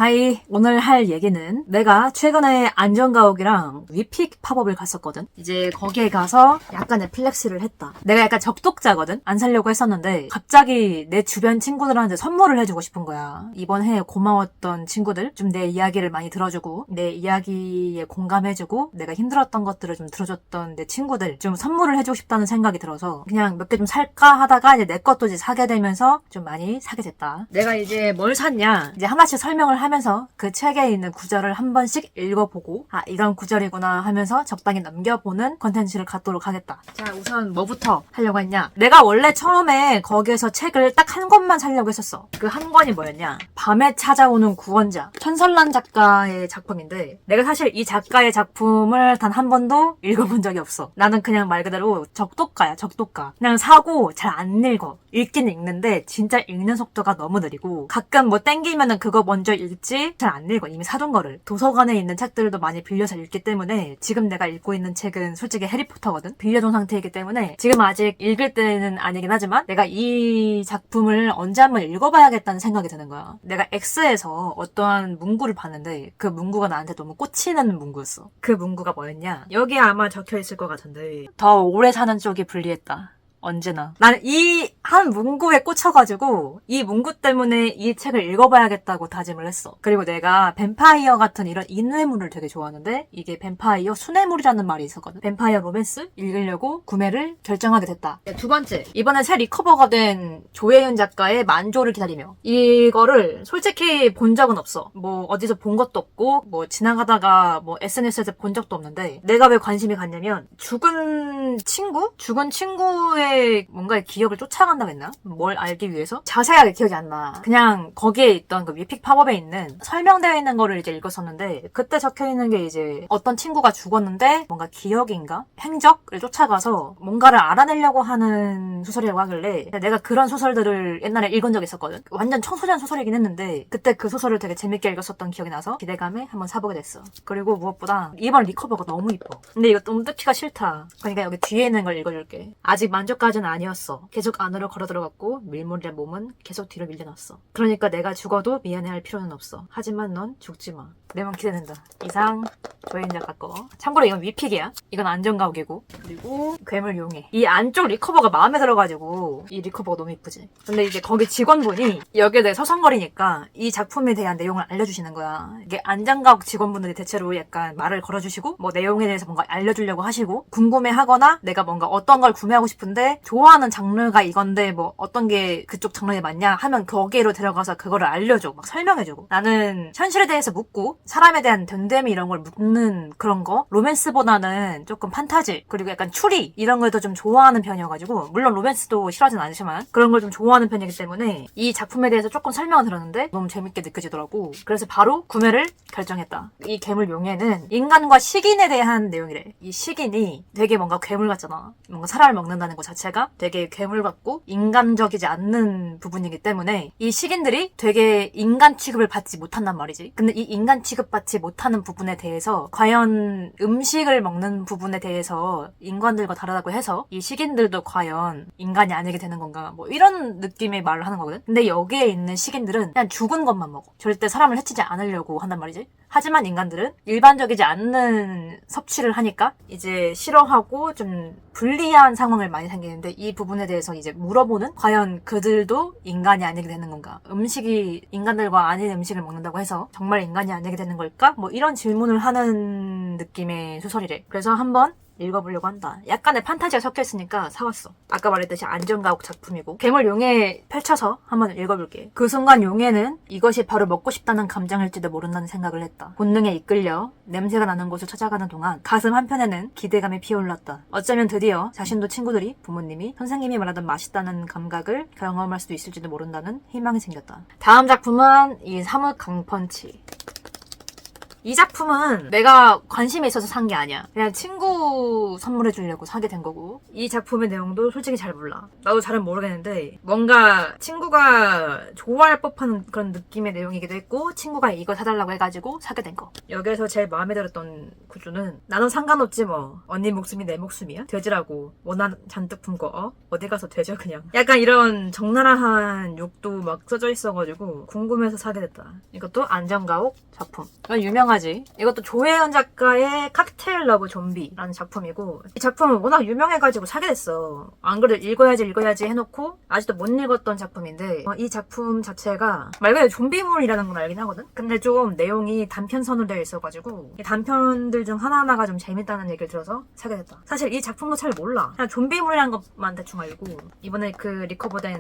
하이, 오늘 할 얘기는 내가 최근에 안전가옥이랑 위픽 팝업을 갔었거든. 이제 거기에 가서 약간의 플렉스를 했다. 내가 약간 적독자거든. 안 살려고 했었는데 갑자기 내 주변 친구들한테 선물을 해주고 싶은 거야. 이번 해에 고마웠던 친구들, 좀 내 이야기를 많이 들어주고 내 이야기에 공감해주고 내가 힘들었던 것들을 좀 들어줬던 내 친구들 좀 선물을 해주고 싶다는 생각이 들어서 그냥 몇 개 좀 살까 하다가 이제 내 것도 이제 사게 되면서 좀 많이 사게 됐다. 내가 이제 뭘 샀냐, 이제 하나씩 설명을 하면서 그 책에 있는 구절을 한 번씩 읽어보고 아 이런 구절이구나 하면서 적당히 넘겨보는 컨텐츠를 갖도록 하겠다. 자, 우선 뭐부터 하려고 했냐, 내가 원래 처음에 거기에서 책을 딱 한 권만 사려고 했었어. 그 한 권이 뭐였냐, 밤에 찾아오는 구원자, 천설란 작가의 작품인데 내가 사실 이 작가의 작품을 단 한 번도 읽어본 적이 없어. 나는 그냥 말 그대로 적독가야, 적독가. 그냥 사고 잘 안 읽어. 읽긴 읽는데 진짜 읽는 속도가 너무 느리고 가끔 뭐 땡기면은 그거 먼저 읽지 잘 안 읽어. 이미 사둔 거를. 도서관에 있는 책들도 많이 빌려서 읽기 때문에 지금 내가 읽고 있는 책은 솔직히 해리포터거든. 빌려둔 상태이기 때문에 지금 아직 읽을 때는 아니긴 하지만 내가 이 작품을 언제 한번 읽어봐야겠다는 생각이 드는 거야. 내가 X에서 어떠한 문구를 봤는데 그 문구가 나한테 너무 꽂히는 문구였어. 그 문구가 뭐였냐, 여기 아마 적혀있을 것 같은데 더 오래 사는 쪽이 불리했다. 언제나. 나는 이 한 문구에 꽂혀가지고 이 문구 때문에 이 책을 읽어봐야겠다고 다짐을 했어. 그리고 내가 뱀파이어 같은 이런 인외물을 되게 좋아하는데 이게 뱀파이어 순애물이라는 말이 있었거든. 뱀파이어 로맨스 읽으려고 구매를 결정하게 됐다. 두 번째, 이번에 새 리커버가 된 조혜윤 작가의 만조를 기다리며, 이거를 솔직히 본 적은 없어. 뭐 어디서 본 것도 없고 뭐 지나가다가 뭐 SNS에서 본 적도 없는데 내가 왜 관심이 갔냐면 죽은 친구의 뭔가의 기억을 쫓아간다고 했나? 뭘 알기 위해서? 자세하게 기억이 안 나. 그냥 거기에 있던 그 위픽 팝업에 있는 설명되어 있는 거를 이제 읽었었는데 그때 적혀 있는 게 이제 어떤 친구가 죽었는데 뭔가 기억인가? 행적을 쫓아가서 뭔가를 알아내려고 하는 소설이라고 하길래 내가 그런 소설들을 옛날에 읽은 적이 있었거든. 완전 청소년 소설이긴 했는데 그때 그 소설을 되게 재밌게 읽었었던 기억이 나서 기대감에 한번 사보게 됐어. 그리고 무엇보다 이번 리커버가 너무 이뻐. 근데 이거 좀 뜯기가 싫다. 그러니까 여기 뒤에 있는 걸 읽어줄게. 아직 만족까지는 아니었어. 계속 안으로 걸어 들어갔고 밀물의 몸은 계속 뒤로 밀려났어. 그러니까 내가 죽어도 미안해할 필요는 없어. 하지만 넌 죽지 마. 내 몸 기대된다. 이상 조혜인 작가 거. 참고로 이건 위픽이야. 이건 안전가옥이고. 그리고 괴물 용해. 이 안쪽 리커버가 마음에 들어가지고 이 리커버가 너무 이쁘지. 근데 이제 거기 직원분이 여기에 대해 서성거리니까 이 작품에 대한 내용을 알려주시는 거야. 이게 안전가옥 직원분들이 대체로 약간 말을 걸어주시고 뭐 내용에 대해서 뭔가 알려주려고 하시고 궁금해하거나 내가 뭔가 어떤 걸 구매하고 싶은데 좋아하는 장르가 이건데 뭐 어떤 게 그쪽 장르에 맞냐 하면 거기로 들어가서 그거를 알려줘. 막 설명해주고. 나는 현실에 대해서 묻고 사람에 대한 됨됨이 이런 걸 묻는 그런 거, 로맨스보다는 조금 판타지 그리고 약간 추리 이런 걸 더 좀 좋아하는 편이어가지고, 물론 로맨스도 싫어하진 않지만 그런 걸 좀 좋아하는 편이기 때문에 이 작품에 대해서 조금 설명을 들었는데 너무 재밌게 느껴지더라고. 그래서 바로 구매를 결정했다. 이 괴물 용해는 인간과 식인에 대한 내용이래. 이 식인이 되게 뭔가 괴물 같잖아. 뭔가 사람을 먹는다는 것 자체가 되게 괴물 같고 인간적이지 않는 부분이기 때문에 이 식인들이 되게 인간 취급을 받지 못한단 말이지. 근데 이 인간 취급받지 못하는 부분에 대해서 과연 음식을 먹는 부분에 대해서 인간들과 다르다고 해서 이 식인들도 과연 인간이 아니게 되는 건가, 뭐 이런 느낌의 말을 하는 거거든. 근데 여기에 있는 식인들은 그냥 죽은 것만 먹어. 절대 사람을 해치지 않으려고 한단 말이지. 하지만 인간들은 일반적이지 않는 섭취를 하니까 이제 싫어하고 좀 불리한 상황을 많이 생기는데 이 부분에 대해서 이제 물어보는, 과연 그들도 인간이 아니게 되는 건가, 음식이 인간들과 아닌 음식을 먹는다고 해서 정말 인간이 아니게 되는 걸까, 뭐 이런 질문을 하는 느낌의 소설이래. 그래서 한번 읽어보려고 한다. 약간의 판타지가 섞여있으니까 사왔어. 아까 말했듯이 안전가옥 작품이고 괴물 용해 펼쳐서 한번 읽어볼게. 그 순간 용해는 이것이 바로 먹고 싶다는 감정일지도 모른다는 생각을 했다. 본능에 이끌려 냄새가 나는 곳을 찾아가는 동안 가슴 한편에는 기대감이 피어올랐다. 어쩌면 드디어 자신도 친구들이, 부모님이, 선생님이 말하던 맛있다는 감각을 경험할 수도 있을지도 모른다는 희망이 생겼다. 다음 작품은 이 사뭇 강펀치. 이 작품은 내가 관심이 있어서 산 게 아니야. 그냥 친구 친구 선물해 주려고 사게 된 거고. 이 작품의 내용도 솔직히 잘 몰라. 나도 잘은 모르겠는데 뭔가 친구가 좋아할 법한 그런 느낌의 내용이기도 했고 친구가 이거 사달라고 해가지고 사게 된 거. 여기에서 제일 마음에 들었던 구조는 나는 상관없지 뭐 언니 목숨이 내 목숨이야? 돼지라고 원한 잔뜩 품고 어디 가서 되죠 그냥. 약간 이런 적나라한 욕도 막 써져 있어가지고 궁금해서 사게 됐다. 이것도 안전가옥 작품. 이건 유명하지. 이것도 조혜연 작가의 칵테일 러브 좀비라는 작품이고 이 작품은 워낙 유명해가지고 사게 됐어. 안 그래도 읽어야지 해놓고 아직도 못 읽었던 작품인데 이 작품 자체가 말 그대로 좀비물이라는 건 알긴 하거든? 근데 좀 내용이 단편선으로 되어 있어가지고 이 단편들 중 하나하나가 좀 재밌다는 얘기를 들어서 사게 됐다. 사실 이 작품도 잘 몰라. 그냥 좀비물이라는 것만 대충 알고 이번에 그 리커버된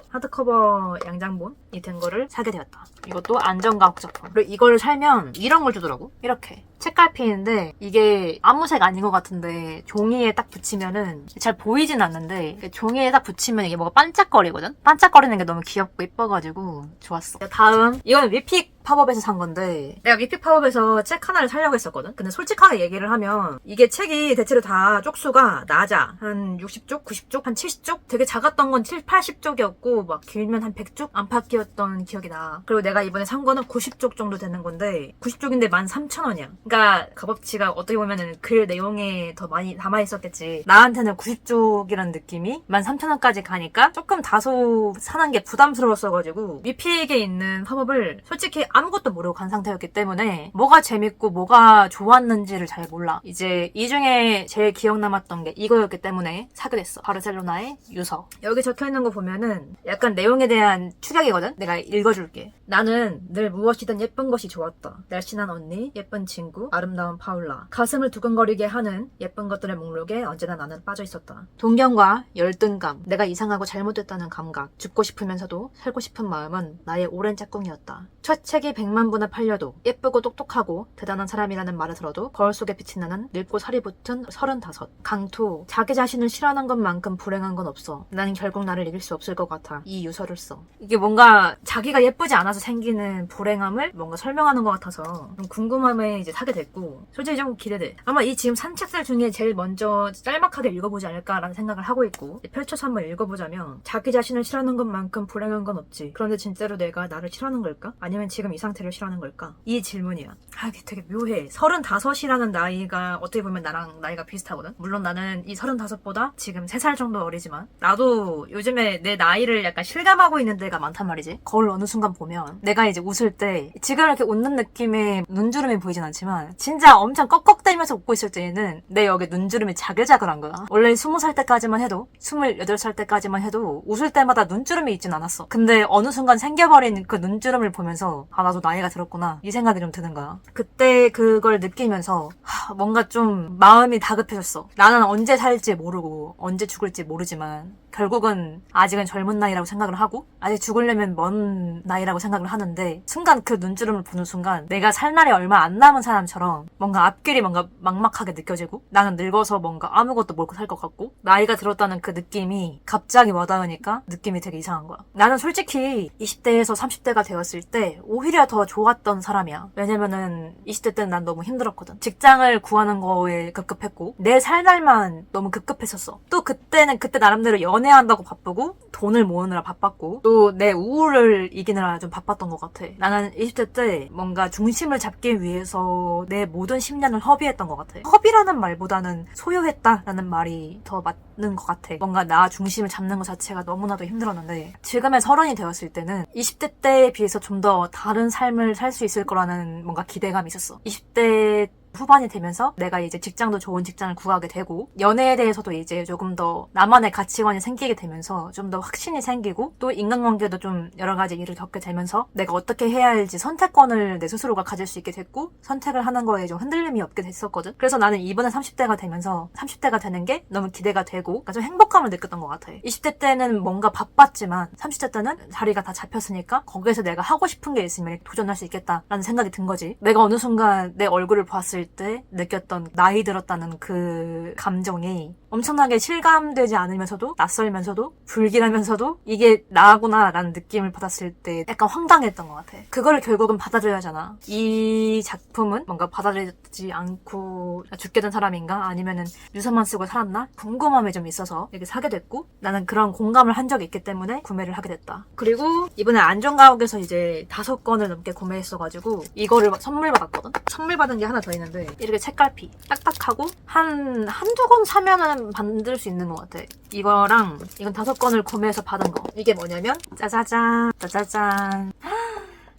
하드커버 양장본이 된 거를 사게 되었다. 이것도 안전가옥 작품. 그리고 이걸 살면 이런 걸 주더라고. 이렇게. 책갈피인데 이게 아무 색 아닌 것 같은데 종이에 딱 붙이면은 잘 보이진 않는데 종이에 딱 붙이면 이게 뭐가 반짝거리거든? 반짝거리는 게 너무 귀엽고 예뻐가지고 좋았어. 다음 이거는 위픽 팝업에서 산 건데 내가 위픽 팝업에서 책 하나를 사려고 했었거든? 근데 솔직하게 얘기를 하면 이게 책이 대체로 다 쪽수가 낮아. 한 60쪽? 90쪽? 한 70쪽? 되게 작았던 건 7, 80쪽이었고 막 길면 한 100쪽? 안팎이었던 기억이 나. 그리고 내가 이번에 산 거는 90쪽 정도 되는 건데 90쪽인데 13,000원이야. 그러니까 값어치가 어떻게 보면은 글 내용에 더 많이 남아있었겠지. 나한테는 90쪽이라는 느낌이 13,000원까지 가니까 조금 다소 사는 게 부담스러웠어가지고 위픽에 있는 팝업을 솔직히 아무것도 모르고 간 상태였기 때문에 뭐가 재밌고 뭐가 좋았는지를 잘 몰라. 이제 이 중에 제일 기억 남았던 게 이거였기 때문에 사게 됐어. 바르셀로나의 유서. 여기 적혀있는 거 보면은 약간 내용에 대한 축약이거든? 내가 읽어줄게. 나는 늘 무엇이든 예쁜 것이 좋았다. 날씬한 언니, 예쁜 친구, 아름다운 파울라. 가슴을 두근거리게 하는 예쁜 것들의 목록에 언제나 나는 빠져있었다. 동경과 열등감, 내가 이상하고 잘못됐다는 감각, 죽고 싶으면서도 살고 싶은 마음은 나의 오랜 짝꿍이었다. 첫 책이 100만 부나 팔려도 예쁘고 똑똑하고 대단한 사람이라는 말을 들어도 거울 속에 빛이 나는 늙고 살이 붙은 35. 강투, 자기 자신을 싫어하는 것만큼 불행한 건 없어. 나는 결국 나를 이길 수 없을 것 같아. 이 유서를 써. 이게 뭔가 자기가 예쁘지 않아서 생기는 불행함을 뭔가 설명하는 것 같아서 좀 궁금함에 이제 사게 됐고 솔직히 좀 기대돼. 아마 이 지금 산 책들 중에 제일 먼저 짤막하게 읽어보지 않을까라는 생각을 하고 있고 펼쳐서 한번 읽어보자면 자기 자신을 싫어하는 것만큼 불행한 건 없지. 그런데 진짜로 내가 나를 싫어하는 걸까? 아니면 지금 이 상태를 싫어하는 걸까? 이 질문이야. 이게 되게 묘해. 35이라는 나이가 어떻게 보면 나랑 나이가 비슷하거든? 물론 나는 이 35보다 지금 3살 정도 어리지만 나도 요즘에 내 나이를 약간 실감하고 있는 데가 많단 말이지. 거울 어느 순간 보면 내가 이제 웃을 때 지금 이렇게 웃는 느낌의 눈주름이 보이진 않지만 진짜 엄청 꺽꺽대면서 웃고 있을 때에는 내 여기 눈주름이 자글자글한 거야. 원래 20살 때까지만 해도 28살 때까지만 해도 웃을 때마다 눈주름이 있진 않았어. 근데 어느 순간 생겨버린 그 눈주름을 보면서 나도 나이가 들었구나 이 생각이 좀 드는 거야. 그때 그걸 느끼면서 뭔가 좀 마음이 다급해졌어. 나는 언제 살지 모르고 언제 죽을지 모르지만 결국은 아직은 젊은 나이라고 생각을 하고 아직 죽으려면 먼 나이라고 생각을 하는데 순간 그 눈주름을 보는 순간 내가 살 날이 얼마 안 남은 사람처럼 뭔가 앞길이 뭔가 막막하게 느껴지고 나는 늙어서 뭔가 아무것도 모르고 살 것 같고 나이가 들었다는 그 느낌이 갑자기 와닿으니까 느낌이 되게 이상한 거야. 나는 솔직히 20대에서 30대가 되었을 때 오히려 더 좋았던 사람이야. 왜냐면은 20대 때는 난 너무 힘들었거든. 직장을 구하는 거에 급급했고 내 살 날만 너무 급급했었어. 또 그때는 그때 나름대로 연애한다고 바쁘고 돈을 모으느라 바빴고 또 내 우울을 이기느라 좀 바빴던 것 같아. 나는 20대 때 뭔가 중심을 잡기 위해서 내 모든 10년을 허비했던 것 같아. 허비라는 말보다는 소요했다라는 말이 더 맞는 것 같아. 뭔가 나 중심을 잡는 것 자체가 너무나도 힘들었는데 지금의 30이 되었을 때는 20대 때에 비해서 좀 더 다른 삶을 살 수 있을 거라는 뭔가 기대감이 있었어. 20대 후반이 되면서 내가 이제 직장도 좋은 직장을 구하게 되고 연애에 대해서도 이제 조금 더 나만의 가치관이 생기게 되면서 좀 더 확신이 생기고 또 인간관계도 좀 여러 가지 일을 겪게 되면서 내가 어떻게 해야 할지 선택권을 내 스스로가 가질 수 있게 됐고 선택을 하는 거에 좀 흔들림이 없게 됐었거든. 그래서 나는 이번에 30대가 되면서 30대가 되는 게 너무 기대가 되고 좀 행복감을 느꼈던 것 같아. 20대 때는 뭔가 바빴지만 30대 때는 자리가 다 잡혔으니까 거기에서 내가 하고 싶은 게 있으면 도전할 수 있겠다라는 생각이 든 거지. 내가 어느 순간 내 얼굴을 봤을 받았을 때 느꼈던 나이 들었다는 그 감정이 엄청나게 실감되지 않으면서도 낯설면서도 불길하면서도 이게 나구나 라는 느낌을 받았을 때 약간 황당했던 것 같아. 그거를 결국은 받아들여야 하잖아. 이 작품은 뭔가 받아들이지 않고 죽게 된 사람인가? 아니면은 유서만 쓰고 살았나? 궁금함이 좀 있어서 이렇게 사게 됐고 나는 그런 공감을 한 적이 있기 때문에 구매를 하게 됐다. 그리고 이번에 안전가옥에서 이제 5권을 넘게 구매했어가지고 이거를 선물 받았거든? 선물 받은 게 하나 더 있는데 이렇게 책갈피 딱딱하고 한두 권 사면은 만들 수 있는 것 같아. 이거랑 이건 5권을 구매해서 받은 거. 이게 뭐냐면 짜자잔 짜자잔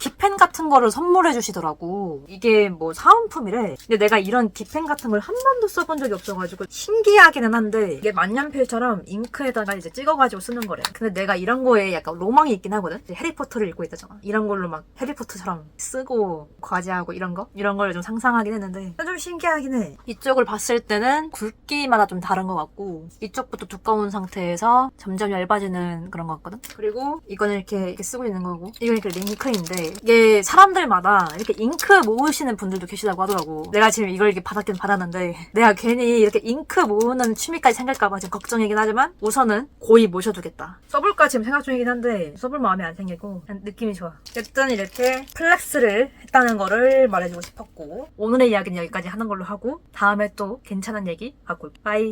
깃펜 같은 거를 선물해 주시더라고. 이게 뭐 사은품이래. 근데 내가 이런 깃펜 같은 걸 한 번도 써본 적이 없어가지고 신기하기는 한데 이게 만년필처럼 잉크에다가 이제 찍어가지고 쓰는 거래. 근데 내가 이런 거에 약간 로망이 있긴 하거든. 해리포터를 읽고 있다잖아. 이런 걸로 막 해리포터처럼 쓰고 과제하고 이런 걸 좀 상상하긴 했는데 좀 신기하긴 해. 이쪽을 봤을 때는 굵기마다 좀 다른 것 같고 이쪽부터 두꺼운 상태에서 점점 얇아지는 그런 것 같거든. 그리고 이거는 이렇게 쓰고 있는 거고 이건 이렇게 링크인데 이게 사람들마다 이렇게 잉크 모으시는 분들도 계시다고 하더라고. 내가 지금 이걸 이렇게 받았긴 받았는데 내가 괜히 이렇게 잉크 모으는 취미까지 생길까봐 지금 걱정이긴 하지만 우선은 고이 모셔두겠다. 써볼까 지금 생각 중이긴 한데 써볼 마음이 안 생기고 그냥 느낌이 좋아. 어쨌든 이렇게 플렉스를 했다는 거를 말해주고 싶었고 오늘의 이야기는 여기까지 하는 걸로 하고 다음에 또 괜찮은 얘기 갖고 올게요. 바이.